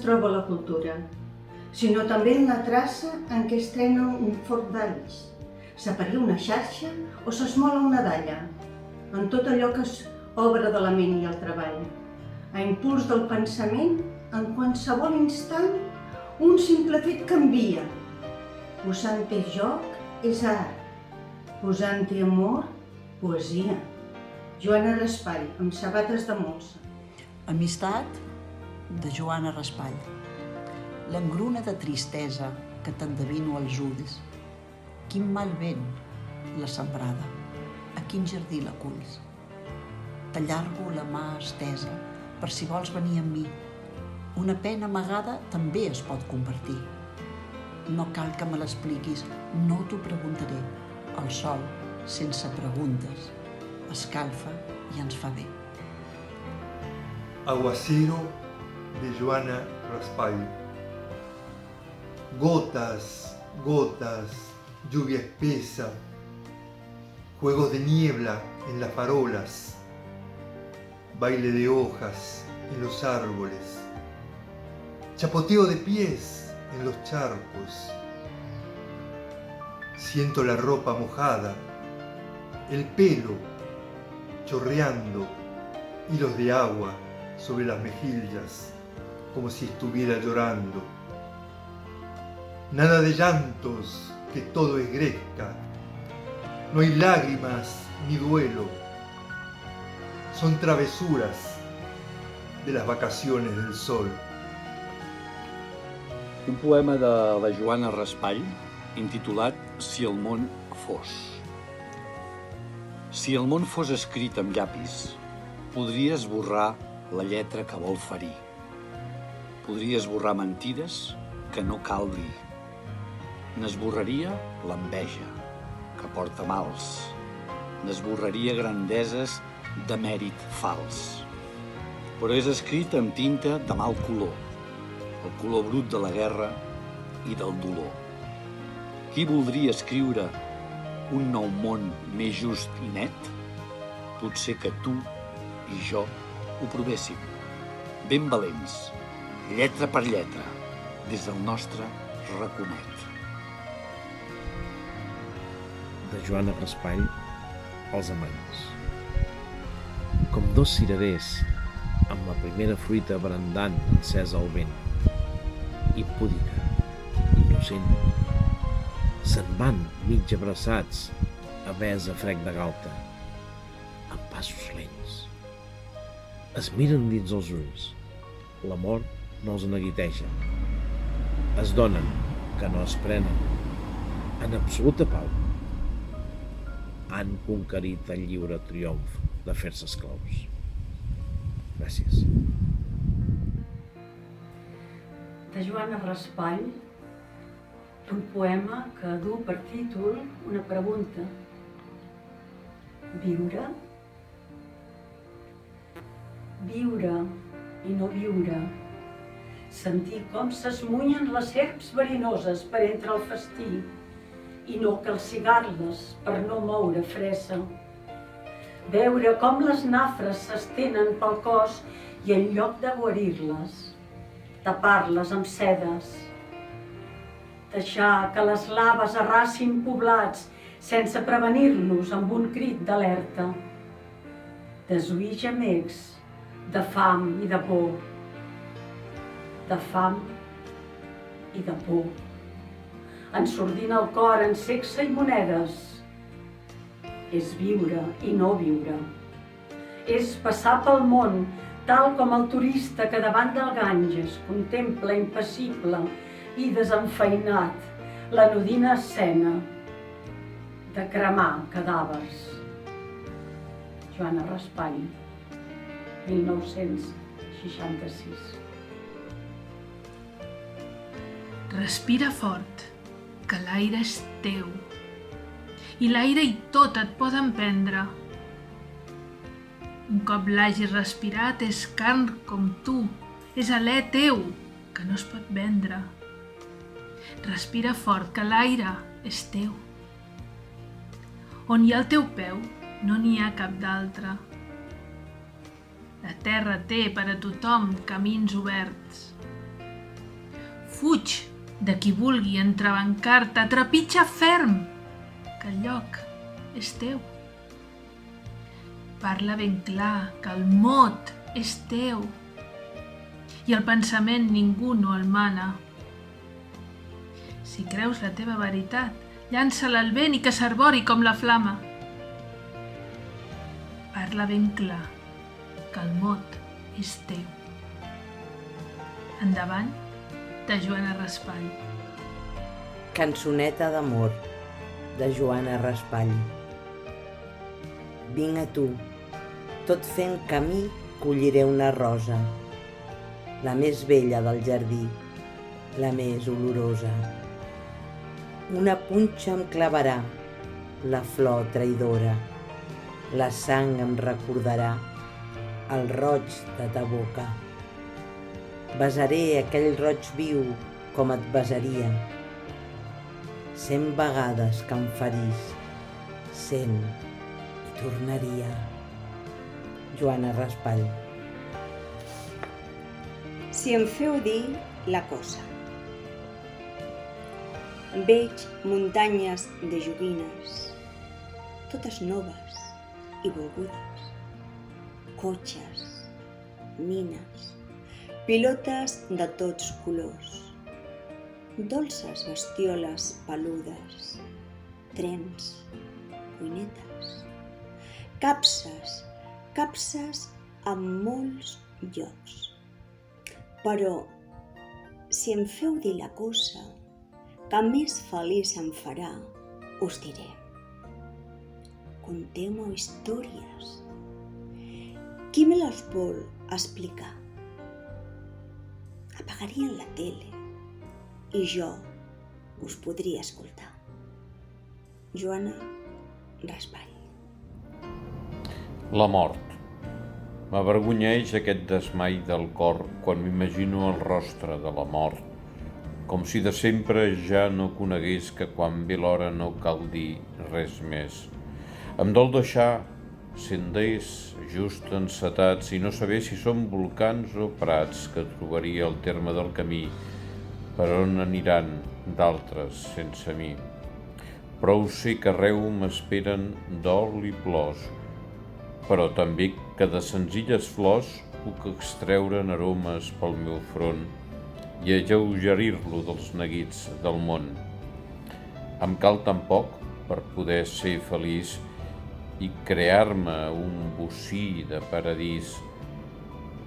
troba la cultura, sinó també en la traça en què estrena un fort d'alls, s'aparia una xarxa o s'esmola una dalla, en tot allò que és obra de la ment i el treball, a impuls del pensament, en qualsevol instant, un simple fet canvia. Posant-hi joc és art, posant-hi amor, poesia. Joana Raspall, amb sabates de molsa. Amistat, de Joana Raspall. L'engruna de tristesa que t'endevino als ulls. Quin mal vent, la sembrada, a quin jardí la culls. T'allargo la mà estesa per si vols venir amb mi. Una pena amagada també es pot compartir. No cal que me l'expliquis, no t'ho preguntaré. El sol, sense preguntes, escalfa i ens fa bé. Aguacero, de Joana Raspall. Gotas, gotas, lluvia espesa, juegos de niebla en las farolas, baile de hojas en los árboles, chapoteo de pies en los charcos. Siento la ropa mojada, el pelo chorreando, hilos de agua sobre las mejillas, como si estuviera llorando. Nada de llantos, que todo es gresca. No hay lágrimas ni duelo. Son travesuras de las vacaciones del sol. Un poema de la Joana Raspall intitulat Si el món fos. Si el món fos escrit amb llapis, podria esborrar la lletra que vol ferir. Podria esborrar mentides que no cal dir. N'esborraria l'enveja, que porta mals. N'esborraria grandeses de mèrit fals. Però és escrit amb tinta de mal color, el color brut de la guerra i del dolor. Qui voldria escriure un nou món més just i net? Potser que tu i jo ho provéssim, ben valents, lletra per lletra, des del nostre raconet. De Joana Raspall, Els amants. Com dos ciraders, amb la primera fruita brandant encesa al vent, impúdica, innocent, se'n van mig abraçats a besa frec de galta, amb passos lents. Es miren dins els ulls, l'amor no els neguiteja. Es donen, que no es prenen, en absoluta pau. Han conquerit el lliure triomf de fer-se esclaus. Gràcies. De Joana Raspall, un poema que du per títol una pregunta. Viure? Viure i no viure. Sentir com s'esmunyen les serps verinoses per entre el festí i no calcigar-les per no moure fressa. Veure com les nafres s'estenen pel cos i en lloc de guarir-les, tapar-les amb sedes. Deixar que les laves arrasin poblats sense prevenir-los amb un crit d'alerta. Desoir gemecs de fam i de por. De fam i de por. Ensordint el cor en sexe i monedes. És viure i no viure. És passar pel món tal com el turista que davant del Ganges contempla impassible i desenfeinat l'anodina escena de cremar cadàvers. Joana Raspall, 1966. Respira fort, que l'aire és teu. I l'aire i tot et poden prendre. Un cop l'hagis respirat és carn com tu, és alè teu, que no es pot vendre. Respira fort, que l'aire és teu. On hi ha el teu peu, no n'hi ha cap d'altre. La terra té per a tothom camins oberts. Fuig de qui vulgui entrebancar-te, trepitja ferm, que el lloc és teu. Parla ben clar, que el mot és teu i el pensament ningú no el mana. Si creus la teva veritat, llança-la al vent i que s'arbori com la flama. Parla ben clar, que el mot és teu. Endavant, de Joana Raspall. Cançoneta d'amor, de Joana Raspall. Vinc a tu, tot fent camí colliré una rosa, la més bella del jardí, la més olorosa. Una punxa em clavarà, la flor traïdora, la sang em recordarà el roig de ta boca. Besaré aquell roig viu com et besaria, 100 vegades que em ferís, 100 i tornaria. Joana Raspall. Si em feu dir la cosa. Veig muntanyes de joguines, totes noves i volgudes, cotxes, nines, pilotes de tots colors, dolces bestioles peludes, trens, cuinetes, capses en molts llocs. Però, si em feu dir la cosa que més feliç em farà, us diré. Conteu-me històries. Qui me les vol explicar? Apagarien la tele i jo us podria escoltar. Joana Raspall. La mort. M'avergonyeix aquest desmai del cor quan m'imagino el rostre de la mort, com si de sempre ja no conegués que quan ve l'hora no cal dir res més. Em dol deixar senders just encetats i no saber si són volcans o prats que trobaria al terme del camí per on aniran d'altres sense mi. Prou sé que arreu m'esperen dol i plors, però també que de senzilles flors puc extreure'n aromes pel meu front i alleugerir-lo dels neguits del món. Em cal tan poc per poder ser feliç i crear-me un bocí de paradís,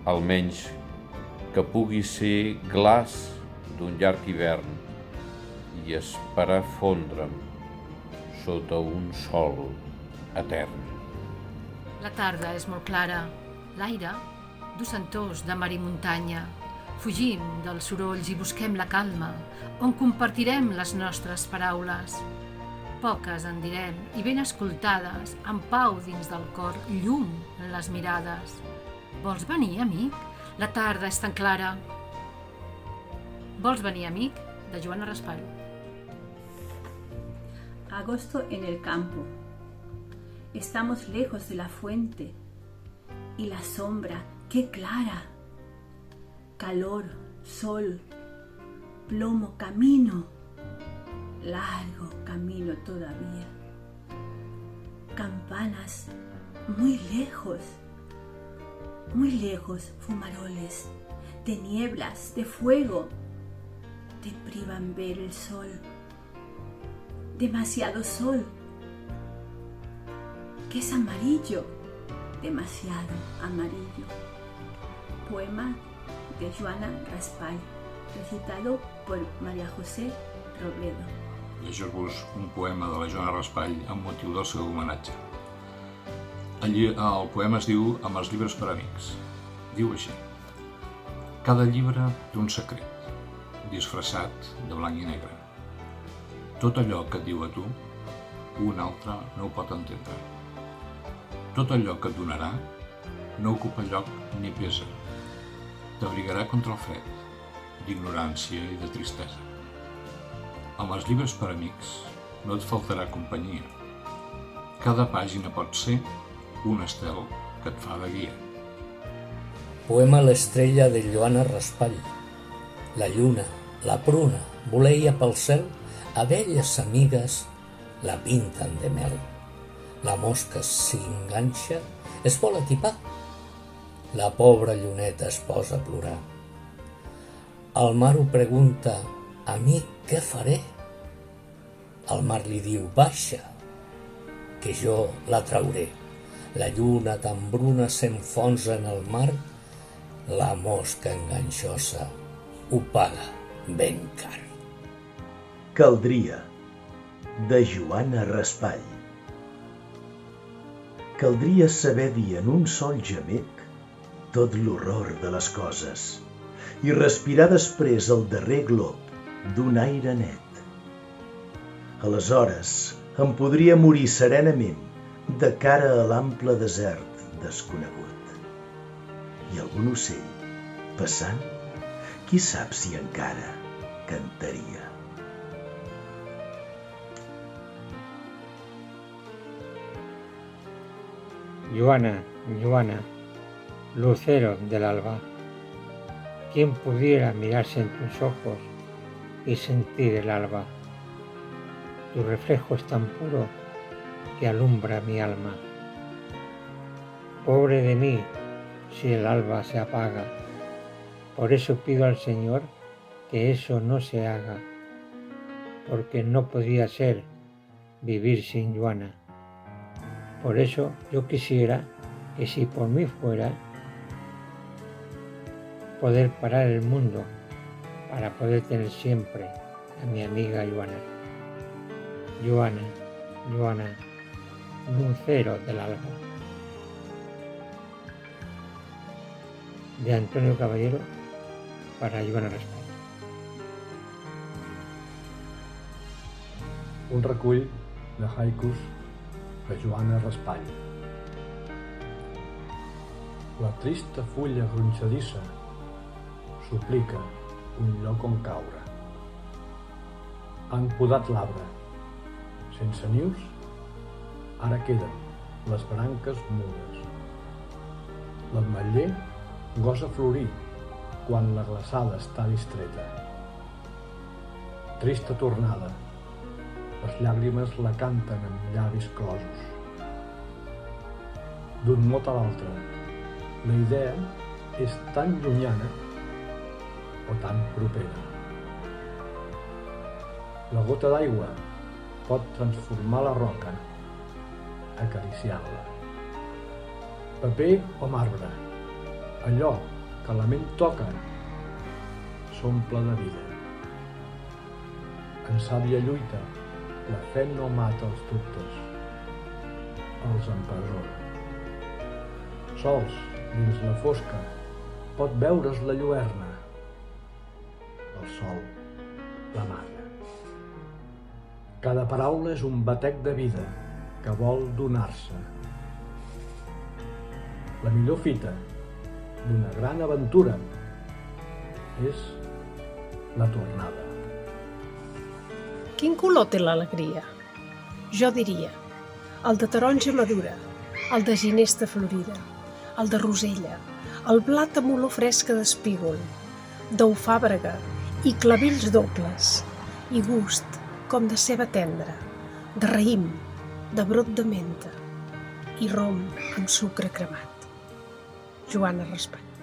almenys que pugui ser glaç d'un llarg hivern i esperar fondre'm sota un sol etern. La tarda és molt clara, l'aire du sentors de mar i muntanya. Fugim dels sorolls i busquem la calma, on compartirem les nostres paraules. Poques en direm i ben escoltades, en pau dins del cor, llum en les mirades. Vols venir, amic? La tarda és tan clara. Vols venir, amic? De Joana Raspall. Agosto en el campo. Estamos lejos de la fuente y la sombra, qué clara. Calor, sol, plomo, camino, largo camino todavía. Campanas, muy lejos fumaroles, de nieblas, de fuego, te privan ver el sol. Demasiado sol, que es amarillo, demasiado amarillo. Poema de Joana Raspall, recitado por María José Robledo. Llegir-vos un poema de la Joana Raspall amb motiu del seu homenatge. El poema es diu Amb els llibres per amics. Diu així: cada llibre té un secret, disfressat de blanc i negre. Tot allò que et diu a tu, un altre no ho pot entendre. Tot allò que et donarà no ocupa lloc ni pesa. T'abrigarà contra el fred, d'ignorància i de tristesa. Amb els llibres per amics no et faltarà companyia. Cada pàgina pot ser un estel que et fa de guia. Poema L'estrella de Joana Raspall. La lluna, La pruna voleia pel cel, abelles amigues la pinten de mel. La mosca s'enganxa, es vol atipar. La pobra lluneta es posa a plorar. El mar ho pregunta, a mi què faré? El mar li diu, baixa, que jo la trauré. La lluna tan bruna s'enfonsa en el mar, la mosca enganxosa ho paga ben car. Caldria, de Joana Raspall. Caldria saber dir en un sol gemec tot l'horror de les coses i respirar després el darrer glob d'un aire net. Aleshores em podria morir serenament de cara a l'ample desert desconegut. I algun ocell, passant, qui sap si encara cantaria. Joana, Joana, lucero del alba, ¿quién pudiera mirarse en tus ojos y sentir el alba? Tu reflejo es tan puro que alumbra mi alma. Pobre de mí si el alba se apaga, por eso pido al Señor que eso no se haga, porque no podía ser vivir sin Joana. Por eso yo quisiera que si por mí fuera, poder parar el mundo para poder tener siempre a mi amiga Joana. Joana, Joana, lucero del alba. De Antonio Caballero para Joana Raspall. Un recull de haikus de Joana Raspall. La trista fulla gronxadissa suplica un lloc on caure. Han podat l'arbre. Sense nius, ara queden les branques mudes. L'ametller gosa florir quan la glaçada està distreta. Trista tornada, les llàgrimes la canten amb llavis closos. D'un mot a l'altre, la idea és tan llunyana o tan propera. La gota d'aigua pot transformar la roca, acariciant-la. Paper o marbre, allò que la ment toca s'omple de vida. En sàvia lluita, la fe no mata els dubtes, els empresona. Sols, dins la fosca, pot veure's la lluerna. El sol l'amaga. Cada paraula és un batec de vida que vol donar-se. La millor fita d'una gran aventura és la tornada. Quin color té l'alegria? Jo diria, el de taronja madura, el de ginesta florida, el de rosella, el blat amb olor fresca d'espígol, d'eufàbrega i clavells dobles, i gust com de ceba tendra, de raïm, de brot de menta i rom amb sucre cremat. Joana Raspall.